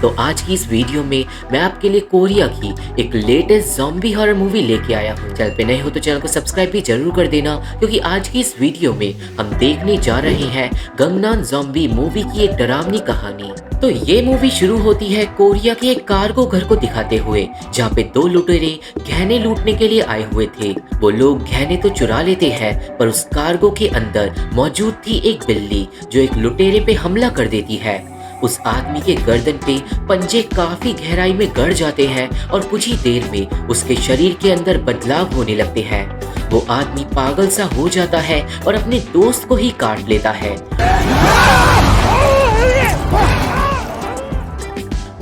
तो आज की इस वीडियो में मैं आपके लिए कोरिया की एक लेटेस्ट ज़ॉम्बी हॉरर मूवी लेके आया हूँ। चैनल पे नए हो तो चैनल को सब्सक्राइब भी जरूर कर देना, क्योंकि आज की इस वीडियो में हम देखने जा रहे हैं गंगनाम ज़ॉम्बी मूवी की एक डरावनी कहानी। तो ये मूवी शुरू होती है कोरिया के एक कार्गो घर को दिखाते हुए, जहाँ पे दो लुटेरे गहने लूटने के लिए आए हुए थे। वो लोग गहने तो चुरा लेते हैं, पर उस कार्गो के अंदर मौजूद थी एक बिल्ली जो एक लुटेरे पे हमला कर देती है। उस आदमी के गर्दन पे पंजे काफी गहराई में गड़ जाते हैं और कुछ ही देर में उसके शरीर के अंदर बदलाव होने लगते हैं। वो आदमी पागल सा हो जाता है और अपने दोस्त को ही काट लेता है।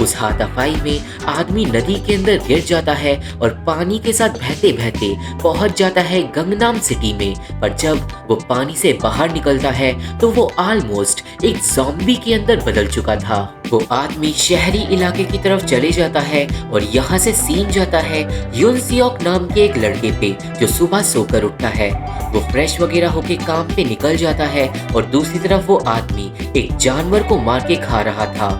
उस हाथापाई में आदमी नदी के अंदर गिर जाता है और पानी के साथ बहते बहते पहुंच जाता है गंगनाम सिटी में। पर जब वो पानी से बाहर निकलता है तो वो ऑलमोस्ट एक ज़ॉम्बी के अंदर बदल चुका था। वो आदमी शहरी इलाके की तरफ चले जाता है और यहाँ से सीन जाता है यून सियोक नाम के एक लड़के पे, जो सुबह सोकर उठता है। वो फ्रेश वगैरह होके काम पे निकल जाता है और दूसरी तरफ वो आदमी एक जानवर को मार के खा रहा था।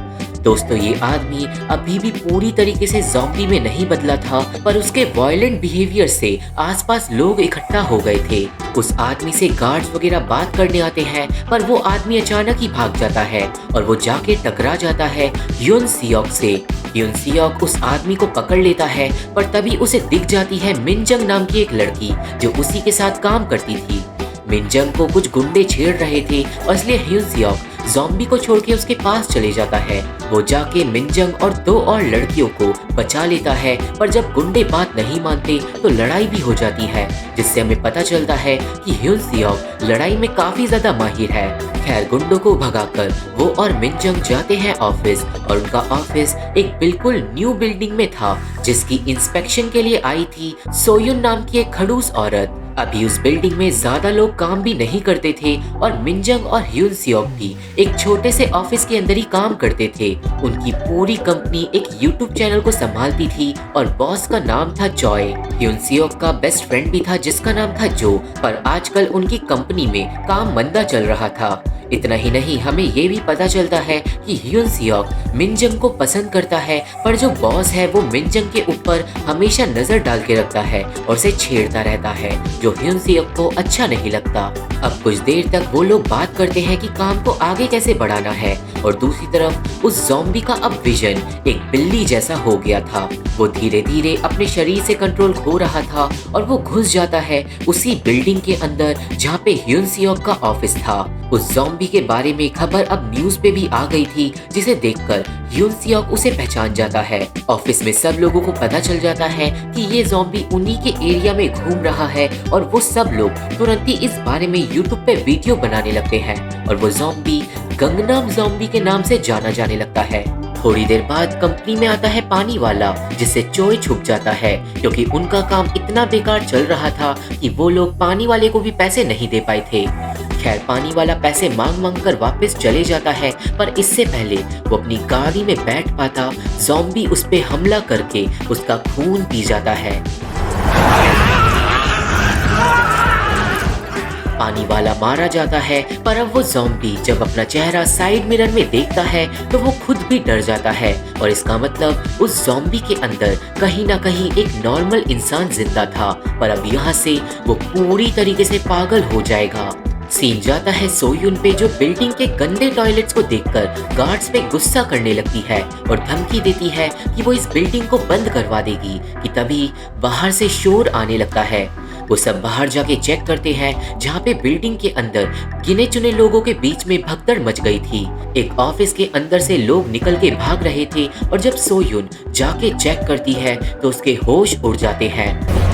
दोस्तों, ये आदमी अभी भी पूरी तरीके से ज़ॉम्बी में नहीं बदला था, पर उसके वायलेंट बिहेवियर से आसपास लोग इकट्ठा हो गए थे। उस आदमी से गार्ड्स वगैरह बात करने आते हैं, पर वो आदमी अचानक ही भाग जाता है और वो जाके टकरा जाता है यून सियोक से। यून सियोक उस आदमी को पकड़ लेता है, पर तभी उसे दिख जाती है मिनजंग नाम की एक लड़की जो उसी के साथ काम करती थी। मिनजंग को कुछ गुंडे छेड़ रहे थे और इसलिए ह्यून सियोक ज़ॉम्बी को छोड़ के उसके पास चले जाता है। वो जाके मिनजंग और दो और लड़कियों को बचा लेता है, पर जब गुंडे बात नहीं मानते तो लड़ाई भी हो जाती है, जिससे हमें पता चलता है कि ह्यून सियोक लड़ाई में काफी ज्यादा माहिर है। खैर, गुंडों को भगाकर वो और मिनजंग जाते हैं ऑफिस, और उनका ऑफिस एक बिल्कुल न्यू बिल्डिंग में था, जिसकी इंस्पेक्शन के लिए आई थी सोयुन नाम की एक खड़ूस औरत। अभी उस बिल्डिंग में ज्यादा लोग काम भी नहीं करते थे और मिनजंग और ह्यून सियोक भी एक छोटे से ऑफिस के अंदर ही काम करते थे। उनकी पूरी कंपनी एक यूट्यूब चैनल को संभालती थी और बॉस का नाम था चॉय। ह्यून सियोक का बेस्ट फ्रेंड भी था जिसका नाम था जो, पर आजकल उनकी कंपनी में काम मंदा चल रहा था। इतना ही नहीं, हमें ये भी पता चलता है कि ह्यून सियोक मिनजंग को पसंद करता है, पर जो बॉस है वो मिनजंग के ऊपर हमेशा नजर डाल के रखता है और उसे छेड़ता रहता है, जो ह्यून सियोक को अच्छा नहीं लगता। अब कुछ देर तक वो लोग बात करते हैं कि काम को आगे कैसे बढ़ाना है, और दूसरी तरफ उस ज़ॉम्बी का अब विजन एक बिल्ली जैसा हो गया था। वो धीरे धीरे अपने शरीर से कंट्रोल खो रहा था और वो घुस जाता है उसी बिल्डिंग के अंदर जहाँ पे ह्यून सियोक का ऑफिस था। उस ज़ॉम्बी के बारे में खबर अब न्यूज़ पे भी आ गई थी, जिसे देखकर ह्यून सियोक उसे पहचान जाता है। ऑफिस में सब लोगों को पता चल जाता है कि ये ज़ॉम्बी उन्हीं के एरिया में घूम रहा है, और वो सब लोग तुरंत ही इस बारे में यूट्यूब पे वीडियो बनाने लगते हैं, और वो ज़ॉम्बी गंगनाम ज़ॉम्बी के नाम से जाना जाने लगता है। थोड़ी देर बाद कंपनी में आता है पानी वाला, जिससे चोय छुप जाता है, क्योंकि उनका काम इतना बेकार चल रहा था कि वो लोग पानी वाले को भी पैसे नहीं दे पाए थे। खैर, पानी वाला पैसे मांग मांग कर वापस चले जाता है, पर इससे पहले वो अपनी गाड़ी में बैठ पाता, ज़ॉम्बी उस पे हमला करके उसका खून पी जाता है। पानी वाला मारा जाता है, पर अब वो ज़ॉम्बी जब अपना चेहरा साइड मिरर में देखता है तो वो खुद भी डर जाता है, और इसका मतलब उस ज़ॉम्बी के अंदर कहीं ना कहीं एक नॉर्मल इंसान जिंदा था, पर अब यहाँ से वो पूरी तरीके से पागल हो जाएगा। सीन जाता है सोयुन पे, जो बिल्डिंग के गंदे टॉयलेट्स को देखकर गार्ड्स पे गुस्सा करने लगती है और धमकी देती है कि वो इस बिल्डिंग को बंद करवा देगी, कि तभी बाहर से शोर आने लगता है। वो सब बाहर जाके चेक करते हैं, जहाँ पे बिल्डिंग के अंदर गिने चुने लोगों के बीच में भगदड़ मच गई थी। एक ऑफिस के अंदर से लोग निकल के भाग रहे थे, और जब सोयुन जाके चेक करती है तो उसके होश उड़ जाते हैं।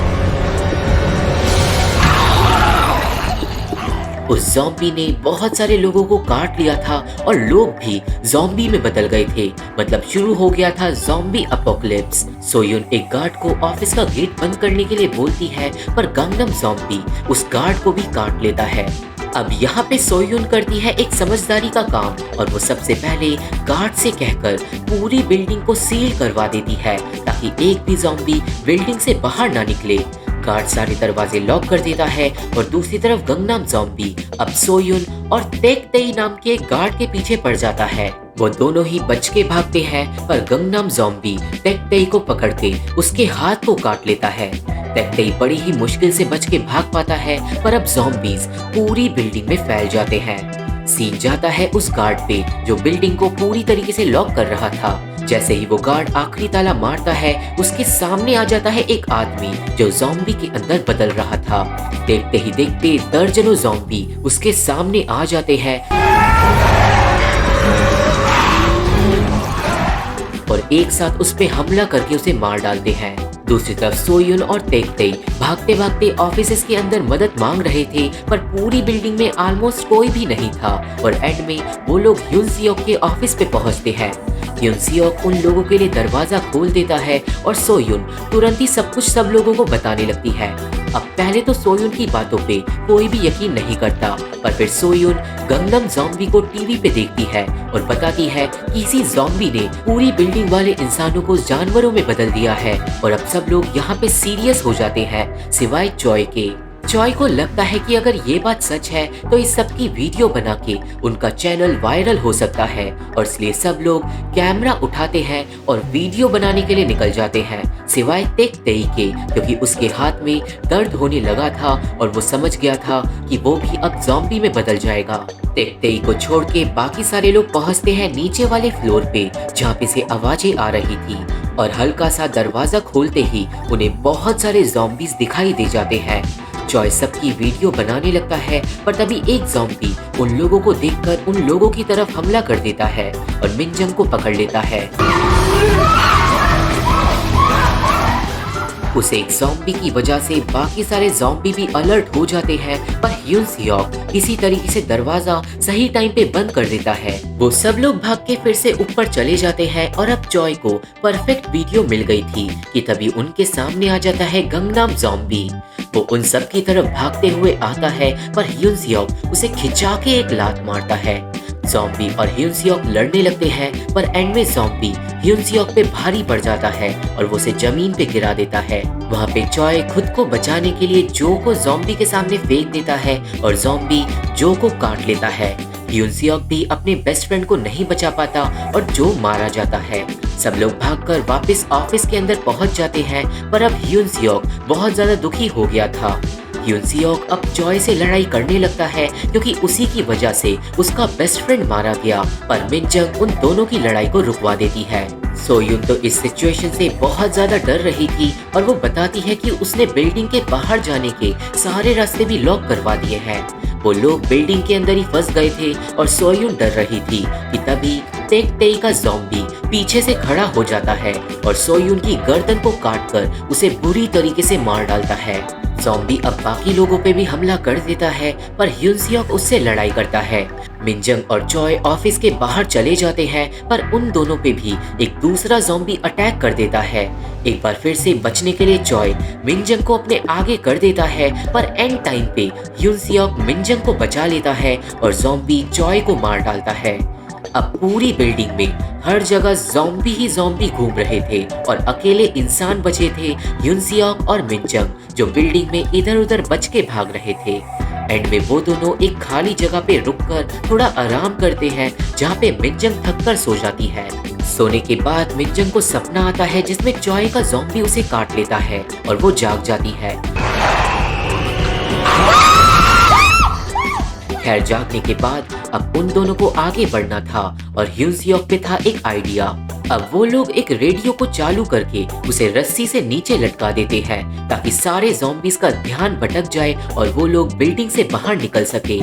उस ज़ॉम्बी ने बहुत सारे लोगों को काट लिया था और लोग भी ज़ॉम्बी में बदल गए थे। मतलब शुरू हो गया था ज़ॉम्बी अपोकलिप्स। सोयुन एक गार्ड को ऑफिस का गेट बंद करने के लिए बोलती है, पर गंगनाम ज़ॉम्बी उस गार्ड को भी काट लेता है। अब यहाँ पे सोयुन करती है एक समझदारी का काम, और वो सबसे पहले गार्ड से कहकर पूरी बिल्डिंग को सील करवा देती है, ताकि एक भी ज़ॉम्बी बिल्डिंग से बाहर ना निकले। गार्ड सारे दरवाजे लॉक कर देता है और दूसरी तरफ गंगनाम ज़ॉम्बी अब सोयुन और तेकतेई नाम के एक गार्ड के पीछे पड़ जाता है। वो दोनों ही बच के भागते हैं पर गंगनाम ज़ॉम्बी तेकतेई को पकड़ के उसके हाथ को काट लेता है। तेकतेई बड़ी ही मुश्किल से बच के भाग पाता है पर अब ज़ॉम्बीज पूरी बिल्डिंग में फैल जाते हैं। सीन जाता है उस गार्ड पे जो बिल्डिंग को पूरी तरीके से लॉक कर रहा था। जैसे ही वो गार्ड आखिरी ताला मारता है उसके सामने आ जाता है एक आदमी जो ज़ॉम्बी के अंदर बदल रहा था। देखते ही देखते दर्जनों ज़ॉम्बी उसके सामने आ जाते हैं और एक साथ उस पे हमला करके उसे मार डालते हैं। दूसरी तरफ सोयुन और तेकतेई भागते भागते ऑफिसेस के अंदर मदद मांग रहे थे पर पूरी बिल्डिंग में ऑलमोस्ट कोई भी नहीं था और एंड में वो लोग ह्यूनसियोक के ऑफिस पे पहुंचते हैं। ह्यूनसियोक उन लोगों के लिए दरवाजा खोल देता है और सोयुन तुरंत ही सब कुछ सब लोगों को बताने लगती है। अब पहले तो सोयुन की बातों पे कोई भी यकीन नहीं करता पर फिर सोयुन गंगनम ज़ॉम्बी को टीवी पे देखती है और बताती है कि किसी ज़ॉम्बी ने पूरी बिल्डिंग वाले इंसानों को जानवरों में बदल दिया है और अब सब लोग यहाँ पे सीरियस हो जाते हैं सिवाय जॉय के। जॉय को लगता है कि अगर ये बात सच है तो इस सब की वीडियो बना के उनका चैनल वायरल हो सकता है और इसलिए सब लोग कैमरा उठाते हैं और वीडियो बनाने के लिए निकल जाते हैं सिवाय तेकतेई के क्योंकि उसके हाथ में दर्द होने लगा था और वो समझ गया था कि वो भी अब ज़ॉम्बी में बदल जाएगा। तेकतेई को छोड़ के बाकी सारे लोग पहुंचते हैं नीचे वाले फ्लोर पे जहाँ पे से आवाजें आ रही थी और हल्का सा दरवाजा खोलते ही उन्हें बहुत सारे ज़ॉम्बीज दिखाई दे जाते हैं। जॉय सबकी वीडियो बनाने लगता है पर तभी एक ज़ॉम्बी उन लोगों को देखकर उन लोगों की तरफ हमला कर देता है और मिनजंग को पकड़ लेता है। उस एक ज़ॉम्बी की वजह से बाकी सारे ज़ॉम्बी भी अलर्ट हो जाते हैं पर ह्यूनसियोक किसी तरीके से दरवाजा सही टाइम पे बंद कर देता है। वो सब लोग भाग के फिर से ऊपर चले जाते हैं और अब जॉय को परफेक्ट वीडियो मिल गई थी कि तभी उनके सामने आ जाता है गंगनाम ज़ॉम्बी। वो उन सब की तरफ भागते हुए आता है पर ह्यूनसियोक उसे खिंचा के एक लात मारता है। ज़ॉम्बी और ह्यूनसियोक लड़ने लगते हैं पर एंड में ज़ॉम्बी ह्यूनसियोक पे भारी पड़ जाता है और वो उसे जमीन पे गिरा देता है। वहाँ पे जॉय खुद को बचाने के लिए जो को ज़ॉम्बी के सामने फेंक देता है और ज़ॉम्बी जो को काट लेता है। ह्यूनसियोक भी अपने बेस्ट फ्रेंड को नहीं बचा पाता और जो मारा जाता है। सब लोग भागकर वापस ऑफिस के अंदर पहुंच जाते हैं पर अब ह्यूनसियोक बहुत ज्यादा दुखी हो गया था। ह्यूनसियोक अब जॉय से लड़ाई करने लगता है क्योंकि उसी की वजह से उसका बेस्ट फ्रेंड मारा गया पर मिनजंग उन दोनों की लड़ाई को रुकवा देती है। सोयुन तो इस सिचुएशन से बहुत ज्यादा डर रही थी और वो बताती है कि उसने बिल्डिंग के बाहर जाने के सारे रास्ते भी लॉक करवा दिए हैं। वो लोग बिल्डिंग के अंदर ही फंस गए थे और सोयुन डर रही थी कि तभी तेकतेई का ज़ॉम्बी पीछे से खड़ा हो जाता है और सोयुन की गर्दन को काटकर उसे बुरी तरीके से मार डालता है। ज़ॉम्बी अब बाकी लोगों पे भी हमला कर देता है पर ह्यूनसियोक उससे लड़ाई करता है। मिनजंग और जॉय ऑफिस के बाहर चले जाते हैं पर उन दोनों पे भी एक दूसरा ज़ॉम्बी अटैक कर देता है। एक बार फिर से बचने के लिए जॉय मिनजंग को अपने आगे कर देता है पर एंड टाइम पे ह्यूनसियोक मिनजंग को बचा लेता है और ज़ॉम्बी जॉय को मार डालता है। अब पूरी बिल्डिंग में हर जगह ज़ॉम्बी ही ज़ॉम्बी घूम रहे थे और अकेले इंसान बचे थे ह्यूनसियोक और मिनजंग जो बिल्डिंग में इधर उधर बच के भाग रहे थे। एंड में वो दोनों एक खाली जगह पे रुककर थोड़ा आराम करते हैं जहाँ पे मिनजंग थककर सो जाती है। सोने के बाद मिनजंग को सपना आता है जिसमें जॉय का ज़ॉम्बी उसे काट लेता है और वो जाग जाती है। खैर जागने के बाद अब उन दोनों को आगे बढ़ना था और ह्यूनसियोक पे था एक आइडिया। अब वो लोग एक रेडियो को चालू करके उसे रस्सी से नीचे लटका देते हैं ताकि सारे ज़ॉम्बीज का ध्यान भटक जाए और वो लोग बिल्डिंग से बाहर निकल सके।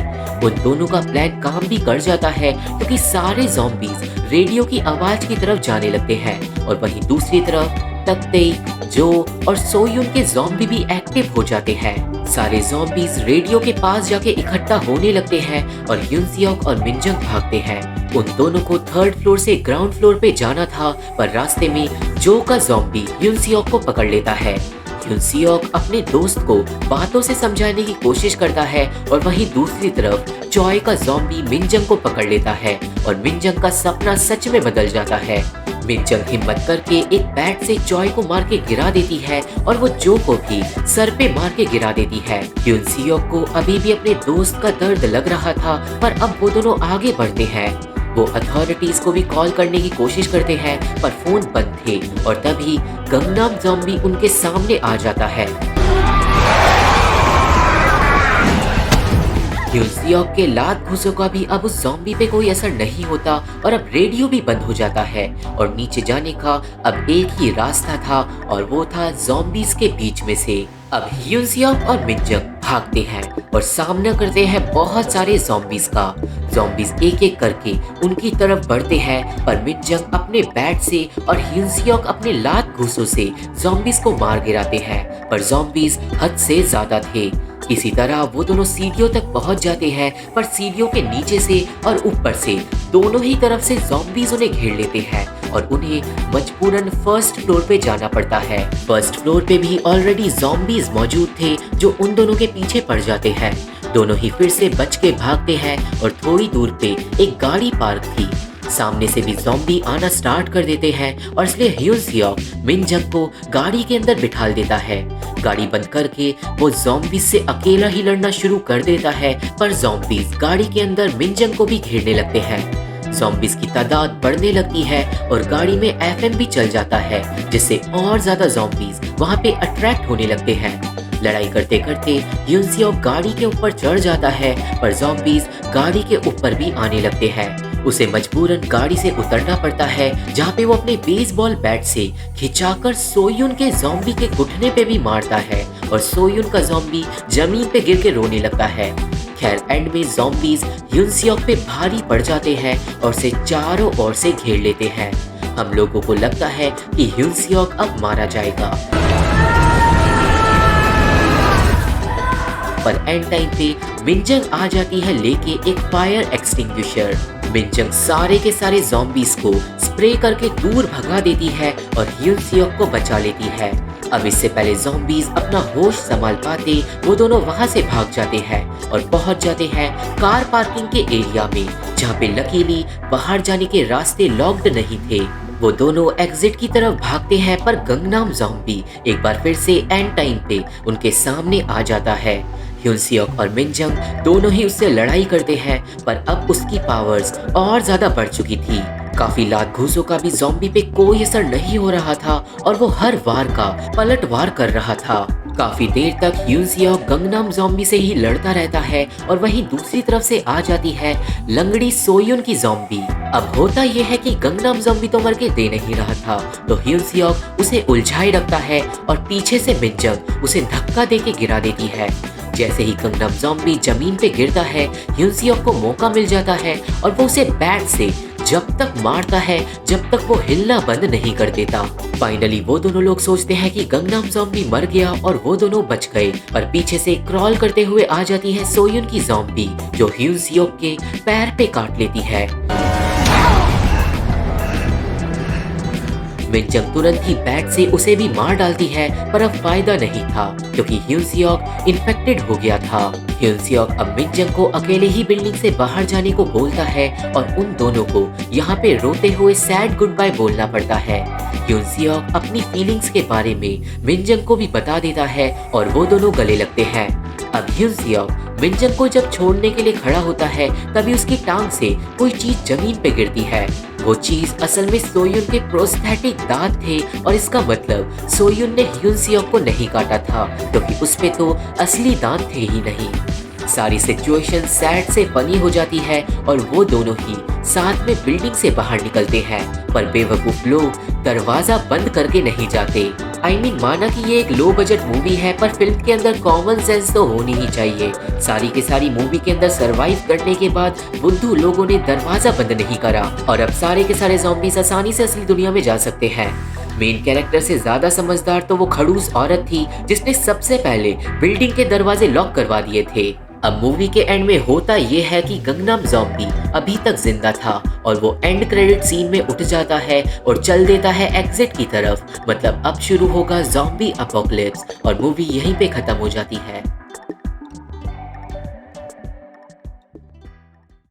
उन दोनों का प्लान काम भी कर जाता है क्योंकि सारे ज़ॉम्बीज रेडियो की आवाज की तरफ जाने लगते हैं और वहीं दूसरी तरफ तेकतेई, जो और सोयुन के ज़ॉम्बी भी एक्टिव हो जाते हैं। सारे ज़ॉम्बीज रेडियो के पास जाके इकट्ठा होने लगते हैं और ह्यूनसियोक और मिनजंग भागते हैं। उन दोनों को थर्ड फ्लोर से ग्राउंड फ्लोर पे जाना था पर रास्ते में जो का ज़ॉम्बी ह्यूनसियोक को पकड़ लेता है। ह्यूनसियोक अपने दोस्त को बातों से समझाने की कोशिश करता है और वहीं दूसरी तरफ जॉय का ज़ॉम्बी मिनजंग को पकड़ लेता है और मिनजंग का सपना सच में बदल जाता है। मिनजंग हिम्मत करके एक बैट से जॉय को मार के गिरा देती है और वो जो को भी सर पे मार के गिरा देती है। ह्यून सियोक को अभी भी अपने दोस्त का दर्द लग रहा था, पर अब वो दोनों आगे बढ़ते हैं। वो अथॉरिटीज को भी कॉल करने की कोशिश करते हैं, पर फोन बंद थे और तभी गंगनाम ज़ॉम्बी उनके सामने आ जाता है। ह्यून सियोक के लात घूसों का भी अब उस ज़ॉम्बी पे कोई असर नहीं होता और अब रेडियो भी बंद हो जाता है और नीचे जाने का अब एक ही रास्ता था और वो था ज़ॉम्बीज के बीच में से। अब ह्यून सियोक और मिनजंग भागते हैं और सामना करते हैं बहुत सारे ज़ॉम्बीज का। ज़ॉम्बीज एक एक करके उनकी तरफ बढ़ते हैं, पर मिनजंग अपने बैट से और ह्यून सियोक अपने लात घूसों से ज़ॉम्बीज को मार गिराते हैं, पर ज़ॉम्बीज हद से ज्यादा थे। इसी तरह वो दोनों सीढ़ियों तक पहुंच जाते हैं, पर सीढ़ियों के नीचे से और ऊपर से दोनों ही तरफ से ज़ॉम्बीज उन्हें घेर लेते हैं और उन्हें मजबूरन फर्स्ट फ्लोर पे जाना पड़ता है। फर्स्ट फ्लोर पे भी ऑलरेडी ज़ॉम्बीज मौजूद थे जो उन दोनों के पीछे पड़ जाते हैं। दोनों ही फिर से बच के भागते हैं और थोड़ी दूर पे एक गाड़ी पार्क थी। सामने से भी ज़ॉम्बी आना स्टार्ट कर देते हैं और इसलिए ह्यून सियोक मिनजंग को गाड़ी के अंदर बिठा देता है। गाड़ी बंद करके वो ज़ॉम्बीज से अकेला ही लड़ना शुरू कर देता है, पर ज़ॉम्बीज गाड़ी के अंदर मिनजंग को भी घेरने लगते हैं। ज़ॉम्बीज की तादाद बढ़ने लगती है और गाड़ी में एफएम भी चल जाता है, जिससे और ज्यादा ज़ॉम्बीज वहाँ पे अट्रैक्ट होने लगते हैं। लड़ाई करते करते ह्यून सियोक गाड़ी के ऊपर चढ़ जाता है, पर ज़ॉम्बीज गाड़ी के ऊपर भी आने लगते हैं। उसे मजबूरन गाड़ी से उतरना पड़ता है, जहाँ पे वो अपने बेसबॉल बैट से खिंचाकर सोयुन के ज़ॉम्बी के घुटने पे भी मारता है और सोयुन का ज़ॉम्बी जमीन पे गिर के रोने लगता है। खैर एंड में ज़ॉम्बीज ह्यून सियोक पे भारी पड़ जाते हैं और उसे चारों ओर से घेर लेते हैं। हम लोगों को लगता है कि ह्यून सियोक अब मारा जाएगा, पर एंड टाइम पे मिनजंग आ जाती है लेके एक फायर एक्सटिंग्विशर। मिनजंग सारे के सारे ज़ॉम्बीज को स्प्रे करके दूर भगा देती है और ह्यून सियोक को बचा लेती है। अब इससे पहले ज़ॉम्बीज अपना होश संभाल पाते वो दोनों वहां से भाग जाते हैं और पहुंच जाते हैं कार पार्किंग के एरिया में, जहां पे लकीली बाहर जाने के रास्ते लॉक्ड नहीं थे। वो दोनों एग्जिट की तरफ भागते हैं, पर गंगनाम ज़ॉम्बी एक बार फिर से एंड टाइम पे उनके सामने आ जाता है। ह्यून सियोक और मिनजंग दोनों ही उससे लड़ाई करते हैं, पर अब उसकी पावर्स और ज्यादा बढ़ चुकी थी। काफी लात घूसों का भी ज़ॉम्बी पे कोई असर नहीं हो रहा था और वो हर वार का पलटवार कर रहा था। काफी देर तक ह्यून सियोक गंगनाम ज़ॉम्बी से ही लड़ता रहता है और वहीं दूसरी तरफ से आ जाती है लंगड़ी सोयुन की ज़ॉम्बी। अब होता यह है कि गंगनाम ज़ॉम्बी तो मर के दे नहीं रहा था, तो ह्यून सियोक उसे उलझाए रखता है और पीछे से मिनजंग उसे धक्का दे के गिरा देती है। जैसे ही गंगनाम ज़ॉम्बी जमीन पे गिरता है, ह्यून सियोक को मौका मिल जाता है और वो उसे बैट से जब तक मारता है जब तक वो हिलना बंद नहीं कर देता। फाइनली वो दोनों लोग सोचते हैं कि गंगनाम ज़ॉम्बी मर गया और वो दोनों बच गए, पर पीछे से क्रॉल करते हुए आ जाती है सोयुन की ज़ॉम्बी, जो ह्यून सियोक के पैर पे काट लेती है। मिनजंग तुरंत ही बैट से उसे भी मार डालती है, पर अब फायदा नहीं था क्योंकि ह्यून सियोक इन्फेक्टेड हो गया था। ह्यून सियोक अब मिनजंग को अकेले ही बिल्डिंग से बाहर जाने को बोलता है और उन दोनों को यहाँ पे रोते हुए सैड गुड बाय बोलना पड़ता है। ह्यून सियोक अपनी फीलिंग्स के बारे में मिनजंग को भी बता देता है और वो दोनों गले लगते हैं। अब ह्यून सियोक मिनजंग को जब छोड़ने के लिए खड़ा होता है, तभी उसकी टांग से कोई चीज जमीन पे गिरती है। वो चीज असल में सोयुन के प्रोस्थेटिक दांत थे और इसका मतलब सोयुन ने ह्यून सियोक को नहीं काटा था क्योंकि उस पे तो असली दांत थे ही नहीं। सारी सिचुएशन सैड से फनी हो जाती है और वो दोनों ही साथ में बिल्डिंग से बाहर निकलते हैं, पर बेवकूफ लोग दरवाजा बंद करके नहीं जाते। माना कि ये एक लो बजट मूवी है, पर फिल्म के अंदर कॉमन सेंस तो होनी ही चाहिए। सारी के सारी मूवी के अंदर सरवाइव करने के बाद बुद्धू लोगों ने दरवाजा बंद नहीं करा और अब सारे के सारे ज़ॉम्बीज़ आसानी से असली दुनिया में जा सकते हैं। मेन कैरेक्टर से ज्यादा समझदार तो वो खड़ूस औरत थी जिसने सबसे पहले बिल्डिंग के दरवाजे लॉक करवा दिए थे। अब मूवी के एंड में होता ये है कि गंगनाम ज़ॉम्बी अभी तक जिंदा था और वो एंड क्रेडिट सीन में उठ जाता है और चल देता है एग्जिट की तरफ। मतलब अब शुरू होगा ज़ॉम्बी अपोकलिप्स और मूवी यहीं पे खत्म हो जाती है।